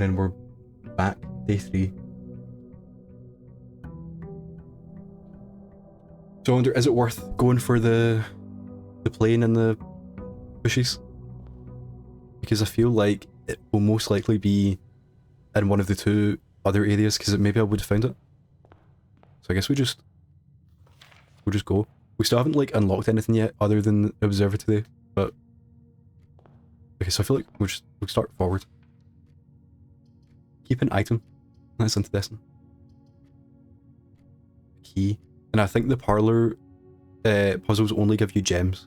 And then we're back, day 3. So I wonder, is it worth going for the plane and the bushes? Because I feel like it will most likely be in one of the 2 other areas, because maybe I would have found it. So I guess we'll just go. We still haven't like unlocked anything yet other than the observer today, but okay, so I feel like we'll start forward. Keep an item. That's interesting. Key. And I think the parlor puzzles only give you gems.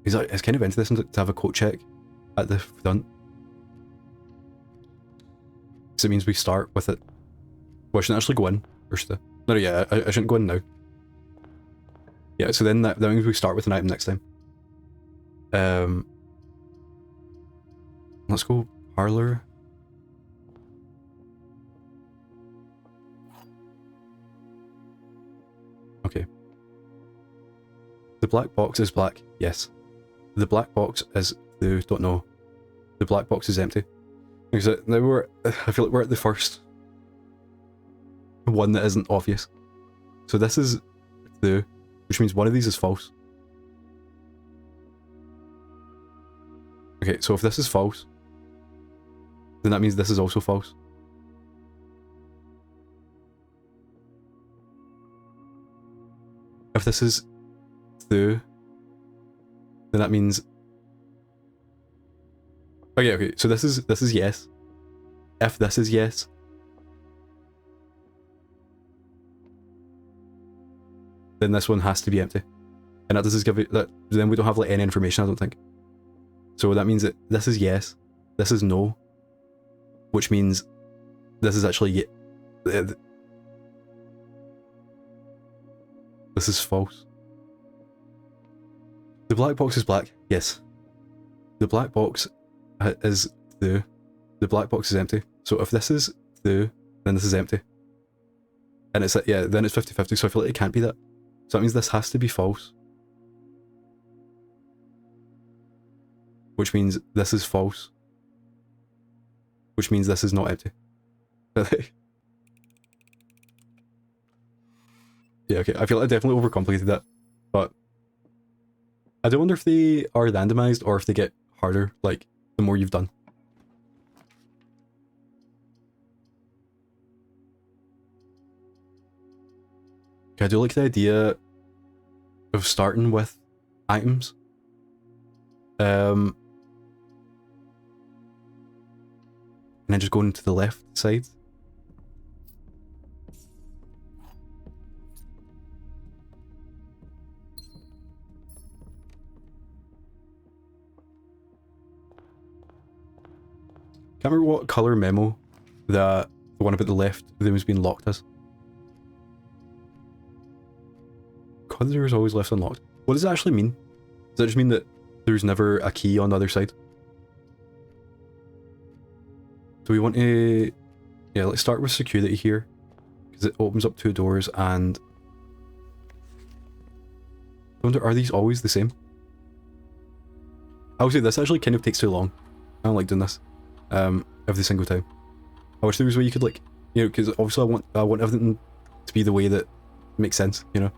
It's kind of interesting to have a coat check at the front. Because it means we start with it. Well, I shouldn't actually go in. Or should I? No, yeah, I shouldn't go in now. Yeah, so then that means we start with an item next time. Let's go parlor. Okay. The black box is black, yes. The black box is blue, don't know. The black box is empty. Because now I feel like we're at the first one that isn't obvious. So this is blue, which means one of these is false. Okay, so if this is false, then that means this is also false. If this is blue, then that means... Okay, so this is yes. If this is yes, then this one has to be empty. And that does give it that, then we don't have like any information, I don't think. So that means that this is yes, this is no, which means this is actually this is false. The black box is black, yes. The black box is blue. The black box is empty. So if this is blue, then this is empty. And it's yeah, then it's 50-50, so I feel like it can't be that. So that means this has to be false. Which means this is false. Which means this is not empty. Yeah, okay, I feel like I definitely overcomplicated that. But I do wonder if they are randomized or if they get harder, like, the more you've done. Okay, I do like the idea of starting with items. And then just going to the left side. Can't remember what colour memo that the one about the left that was being locked as. Corridor is always left unlocked. What does it actually mean? Does that just mean that there's never a key on the other side? Do we want to... Yeah, let's start with security here. Because it opens up 2 doors and... I wonder, are these always the same? I would say this actually kind of takes too long. I don't like doing this. Every single time. I wish there was a way you could like... You know, because obviously I want everything to be the way that makes sense, you know?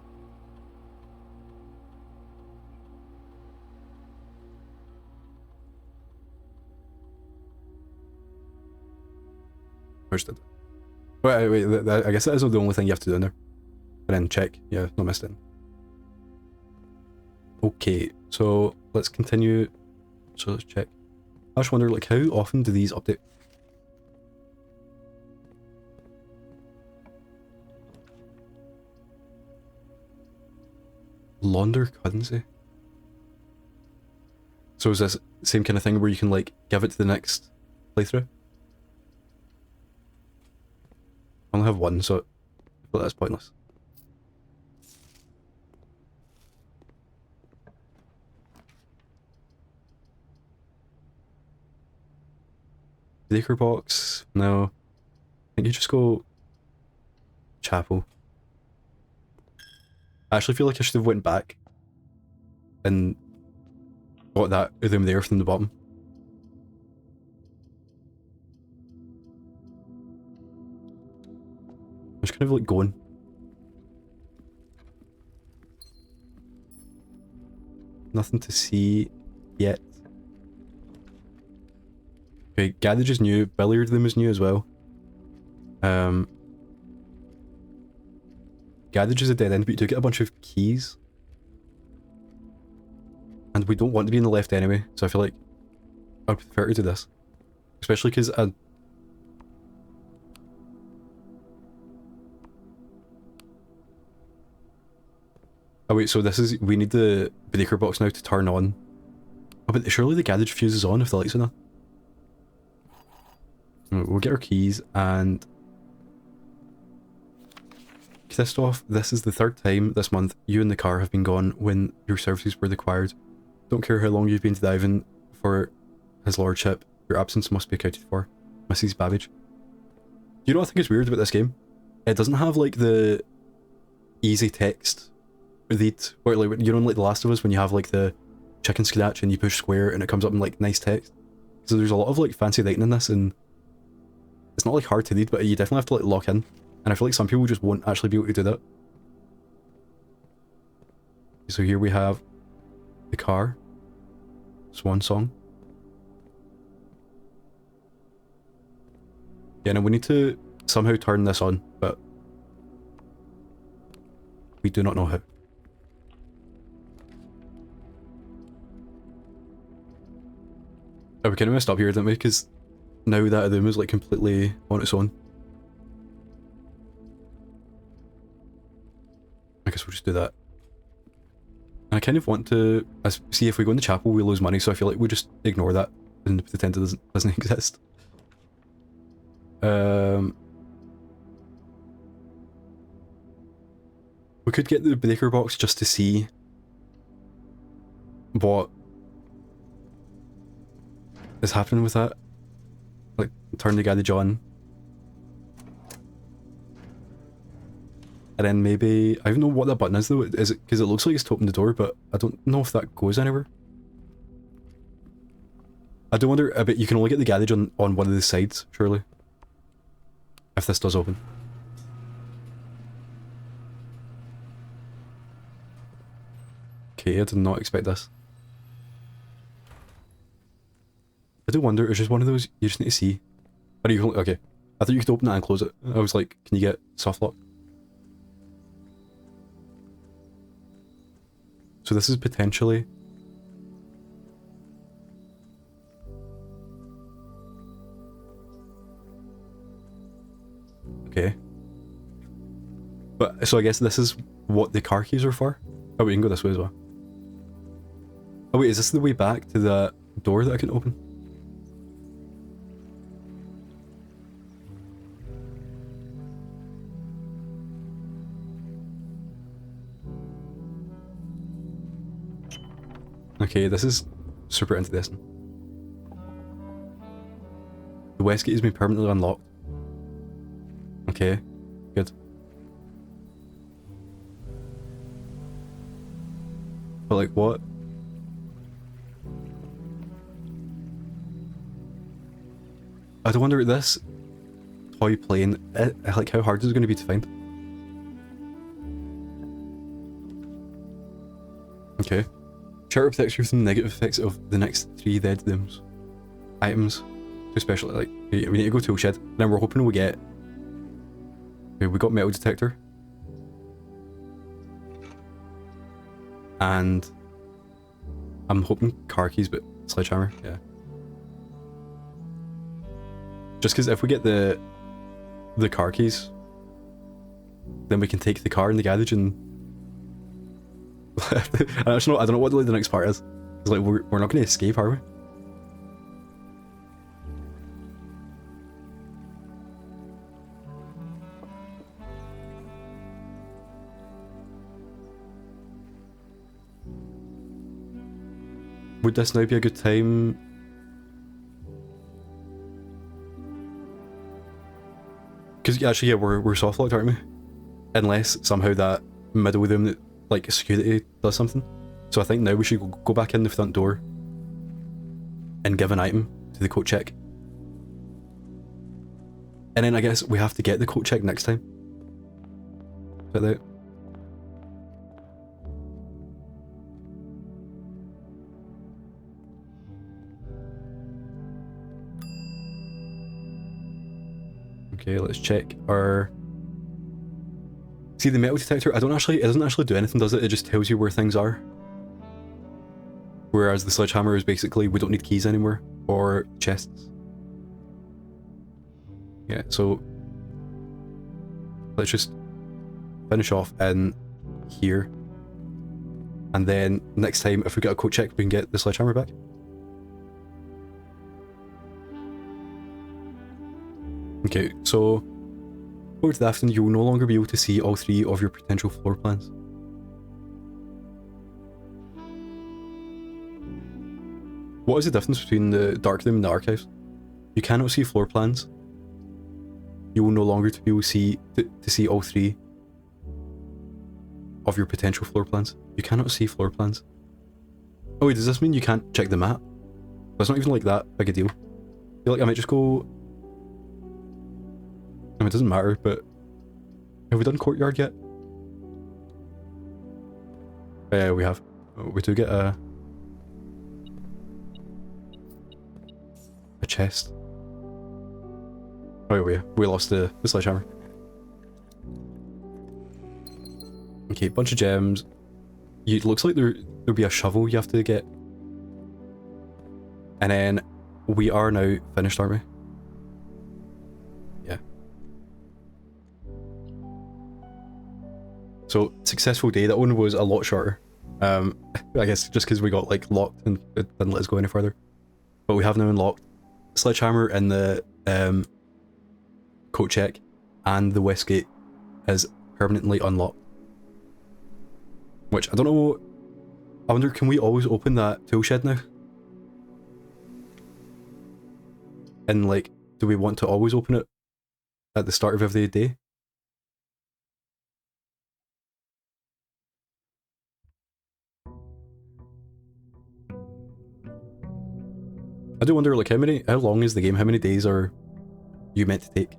Wait, I guess that is the only thing you have to do in there. And then check. Yeah, not missed it. Okay, so let's continue. So let's check. I just wonder, like, how often do these update? Launder currency? So is this the same kind of thing where you can, like, give it to the next playthrough? I only have one, so I feel that's pointless. Baker box? No. I think you just go... Chapel. I actually feel like I should have went back and got that room there from the bottom. I'm just kind of like going. Nothing to see yet. Okay, garage is new, billiard room is new as well. Garage is a dead end, but you do get a bunch of keys. And we don't want to be in the left anyway, so I feel like I'd prefer to do this. Especially because I... Oh wait, so this is... We need the breaker box now to turn on. Oh, but surely the garage fuses on if the lights are on. We'll get our keys and... Christoph, this is the third time this month you and the car have been gone when your services were required. Don't care how long you've been to diving for his lordship, your absence must be accounted for. Mrs. Babbage. You know what I think is weird about this game? It doesn't have like the easy text read, or like, you know, like The Last of Us when you have like the chicken scratch and you push square and it comes up in like nice text. So there's a lot of like fancy writing in this, and it's not like hard to read, but you definitely have to like lock in. And I feel like some people just won't actually be able to do that. So here we have the car. Swan song. Yeah, now we need to somehow turn this on, but we do not know how. Oh, we kind of messed up here, didn't we? Because now that room is like completely on its own. I guess we'll just do that. And I kind of want to see if we go in the chapel we lose money, so I feel like we just ignore that and pretend it doesn't exist. We could get the breaker box just to see what is happening with that. Like, turn the garage on. And then maybe... I don't know what that button is though. Is it because it looks like it's to open the door, but I don't know if that goes anywhere. I do wonder a bit. You can only get the garage on one of the sides, surely. If this does open. Okay, I did not expect this. I do wonder, it's just one of those you just need to see. Or you can, okay. I thought you could open it and close it. I was like, can you get soft lock? So this is potentially... Okay. But, so I guess this is what the car keys are for? Oh, we can go this way as well. Oh wait, is this the way back to the door that I can open? Okay, this is super interesting. The west gate has been permanently unlocked. Okay, good. But like what? I do wonder this toy plane, like how hard is it going to be to find? Okay. Charter protects you from the negative effects of the next 3 dead rooms. Items. Especially like, we need to go tool shed. Then we're hoping we get... Okay, we got metal detector. And... I'm hoping car keys, but sledgehammer, yeah. Just because if we get the car keys, then we can take the car in the garage and... I don't know what the next part is. It's like, we're not going to escape, are we? Would this now be a good time? Because actually, yeah, we're soft locked, aren't we? Unless somehow that middle room that like security does something. So I think now we should go back in the front door and give an item to the coat check. And then I guess we have to get the coat check next time. Is that it? Okay, let's check our... See, the metal detector, it doesn't actually do anything, does it? It just tells you where things are. Whereas the sledgehammer is basically, we don't need keys anymore, or chests. Yeah, so let's just finish off in here. And then next time, if we get a coat check, we can get the sledgehammer back. Okay, so over to the afternoon, you will no longer be able to see all 3 of your potential floor plans. What is the difference between the dark room and the archives? You cannot see floor plans. You will no longer be able to see all 3 of your potential floor plans. You cannot see floor plans. Oh wait, does this mean you can't check the map? That's not even like that big a deal. I feel like I might just go... I mean, it doesn't matter, but... Have we done courtyard yet? Yeah, we have. We do get a chest. Oh yeah, we lost the sledgehammer. Okay, bunch of gems. It looks like there'll be a shovel you have to get. And then we are now finished, aren't we? Yeah. So, successful day. That one was a lot shorter. I guess just because we got like locked and it didn't let us go any further. But we have now unlocked sledgehammer and the coat check, and the west gate is permanently unlocked. Which, I don't know, I wonder, can we always open that tool shed now? And like, do we want to always open it at the start of every day? I do wonder, like, how long is the game? How many days are you meant to take?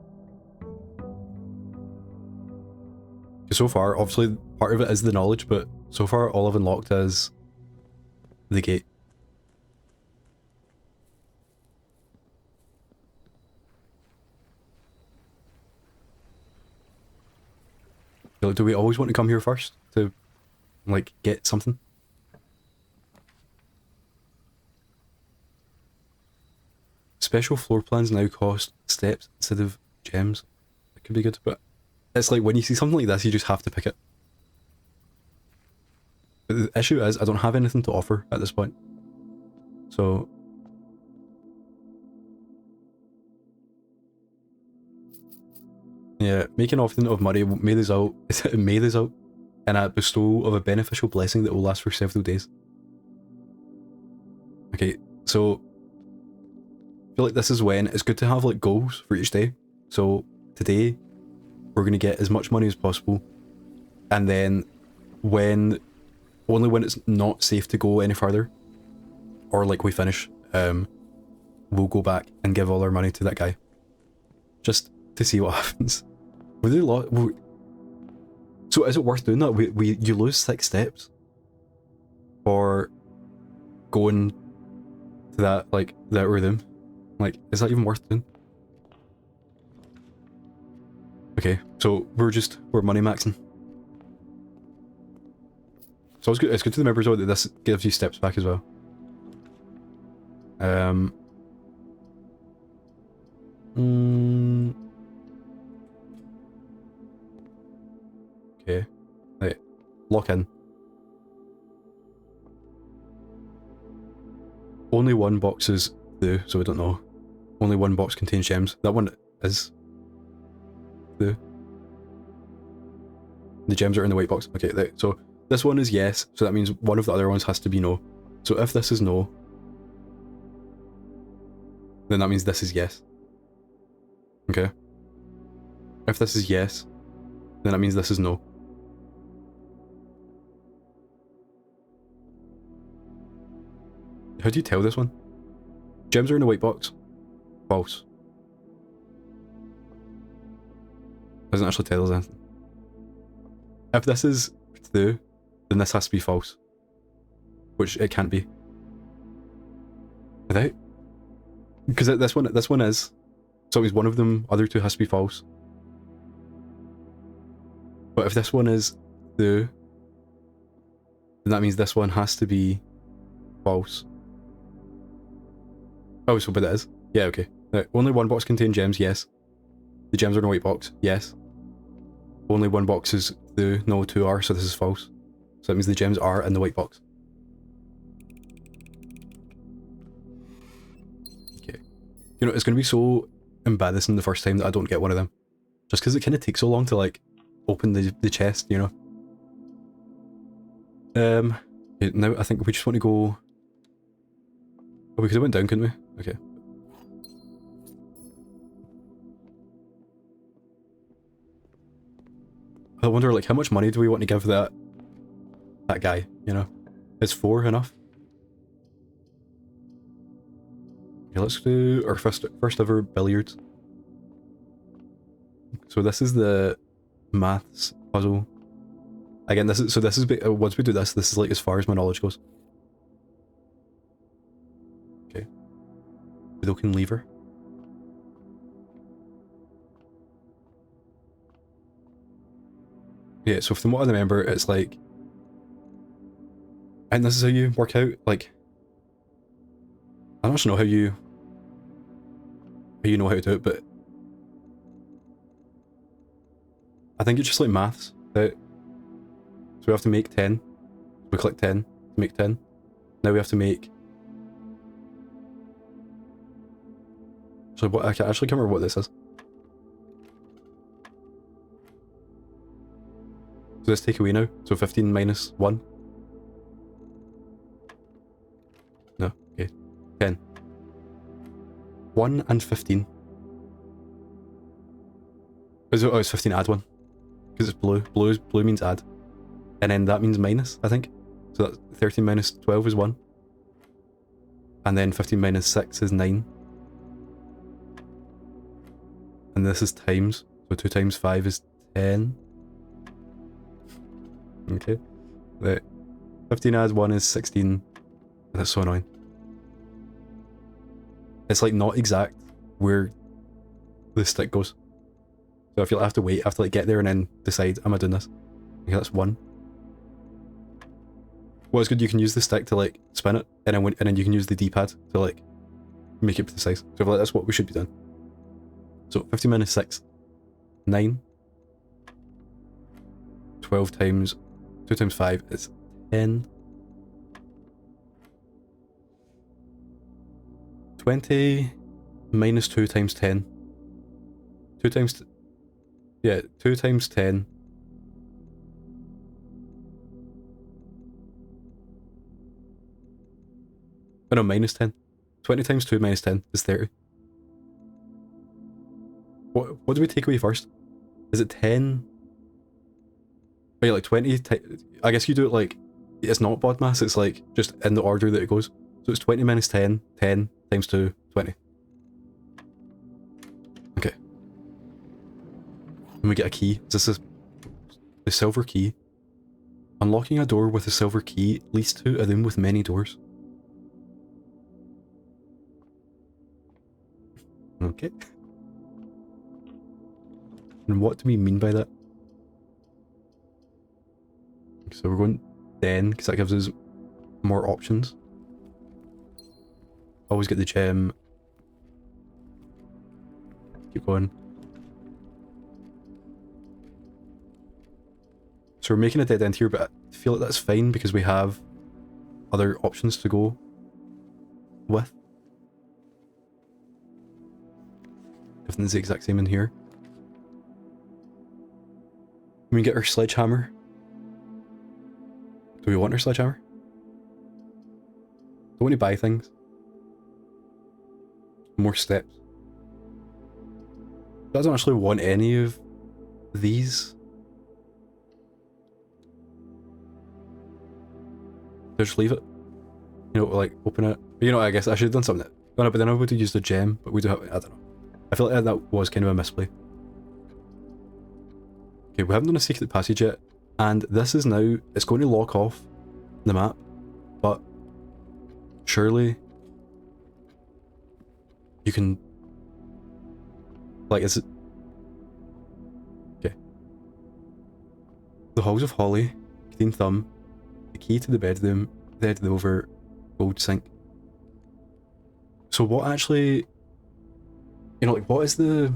Because so far, obviously, part of it is the knowledge, but so far, all I've unlocked is the gate. Like, do we always want to come here first to, like, get something? Special floor plans now cost steps instead of gems. That could be good, but it's like when you see something like this, you just have to pick it. But the issue is, I don't have anything to offer at this point. So... yeah, make an offering of money may result in a bestowal of a beneficial blessing that will last for several days. Okay, so... I feel like this is when it's good to have like goals for each day. So today we're going to get as much money as possible, and then only when it's not safe to go any further, or like we finish, we'll go back and give all our money to that guy just to see what happens. So is it worth doing that? You lose 6 steps for going to that room. Like, is that even worth doing? Okay, so we're money maxing. So it's good to remember as well that this gives you steps back as well. Okay. Right. Lock in. Only one box is blue, so we don't know. Only one box contains gems. That one is blue. The gems are in the white box. Okay, right. So this one is yes, so that means one of the other ones has to be no. So if this is no, then that means this is yes. Okay. If this is yes, then that means this is no. How do you tell this one? Gems are in the white box. False. Doesn't actually tell us anything. If this is true, then this has to be false. Which it can't be. Without? Because this one is. So it means one of them, other two has to be false. But if this one is true, then that means this one has to be false. Oh, so but it is? Yeah, okay. Right. Only one box contains gems, yes. The gems are in a white box, yes. Only one box is true, no, two are, so this is false. So that means the gems are in the white box. Okay. You know, it's going to be so embarrassing the first time that I don't get one of them. Just because it kind of takes so long to, like, open the chest, you know? Okay, now I think we just want to go... Oh, we could have went down, couldn't we? Okay. I wonder, like, how much money do we want to give that guy, you know? Is 4 enough? Okay, let's do our first ever billiards. So this is the maths puzzle. Again, this is once we do this is like as far as my knowledge goes. Okay. Broken lever. Yeah, so from what I remember, it's like... And this is how you work out, like... I don't actually know how you know how to do it, but... I think it's just like maths. That so we have to make 10. We click 10 to make 10. Now we have to make... So what, I actually can't remember what this is. So let's take away now. So 15 minus 1. No, okay. 10. 1 and 15. Oh, it's 15 add 1. Because it's blue. Blue means add. And then that means minus, I think. So that's 13 minus 12 is 1. And then 15 minus 6 is 9. And this is times. So 2 times 5 is 10. Okay. Right. 15 adds 1 is 16. That's so annoying. It's like not exact where the stick goes. So I feel like I have to wait, I have to like get there and then decide, am I doing this? Okay, that's 1. Well, it's good you can use the stick to like spin it, and then you can use the D-pad to like make it precise. So I feel like that's what we should be doing. So 15 minus 6, 9. 12 times 2 times 5 is 10. 20 minus 2 times 10. 2 times... Yeah, 2 times 10. Oh no, minus 10. 20 times 2 minus 10 is 30. What do we take away first? Is it 10? Oh yeah, like 20... I guess you do it like... It's not bod mass, it's like just in the order that it goes. So it's 20 minus 10, 10 times 2, 20. Okay. And we get a key. Is this the silver key? Unlocking a door with a silver key leads to a room with many doors. Okay. And what do we mean by that? So we're going 10 because that gives us more options. Always get the gem. Keep going. So we're making a dead end here, but I feel like that's fine because we have other options to go with. Everything's the exact same in here. We can get our sledgehammer. Do we want our sledgehammer? Don't want to buy things. More steps. Doesn't actually want any of these. Just leave it. You know, like open it. You know, I guess I should have done something. Oh no, but then I would have used a gem, but we do have, I don't know. I feel like that was kind of a misplay. Okay, we haven't done a secret passage yet, and this is now, it's going to lock off the map, but surely you can, like, is it, okay. The Halls of Holly, Green Thumb, the key to the bedroom, the over gold sink. So what actually, you know, like, what do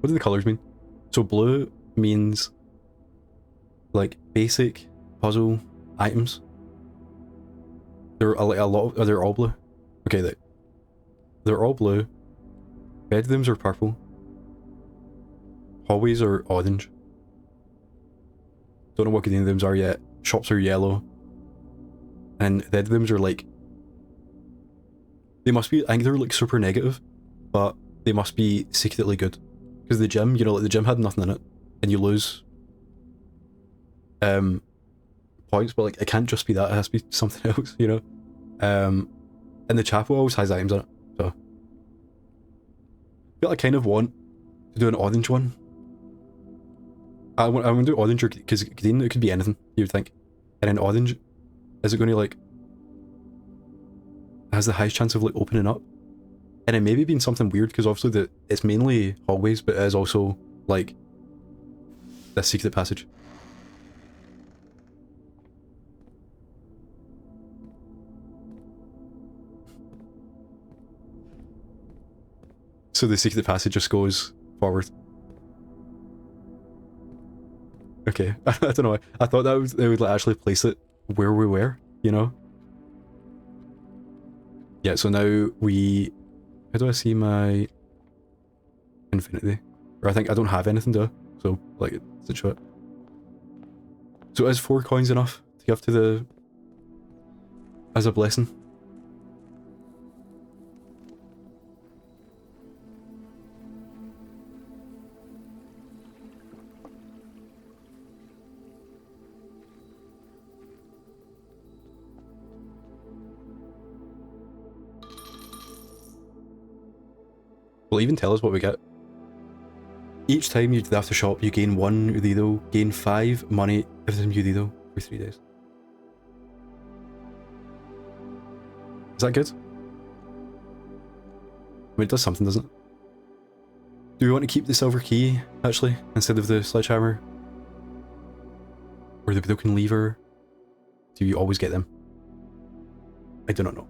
the colours mean? So blue means, like, basic puzzle items. They're like a lot of, they're all blue. Okay, they're all blue. Bedrooms are purple. Hallways are orange. Don't know what green rooms are yet. Shops are yellow. And bedrooms are like, they must be, I think they're like super negative, but they must be secretly good. Because the gym, you know, like the gym had nothing in it, and you lose points, but like it can't just be that, it has to be something else, you know? And the chapel always has items in it, so. I feel like I kind of want to do an orange one. I want to do orange, because green, it could be anything, you would think. And then orange, is it going to like, has the highest chance of like opening up? And it maybe being something weird, because obviously it's mainly hallways, but it is also like this secret passage. So the secret passage just goes forward. Okay, I don't know. I thought that they would like actually place it where we were, you know? Yeah, so now we... How do I see my infinity? Or I think I don't have anything, do I? So, like, it's a shot. So is 4 coins enough to give to the... as a blessing? Will it even tell us what we get? Each time you do after shop, you gain 1 Urido, gain 5 money every time you Urido for 3 days. Is that good? I mean, it does something, doesn't it? Do we want to keep the silver key, actually, instead of the sledgehammer? Or the broken lever? Do you always get them? I do not know.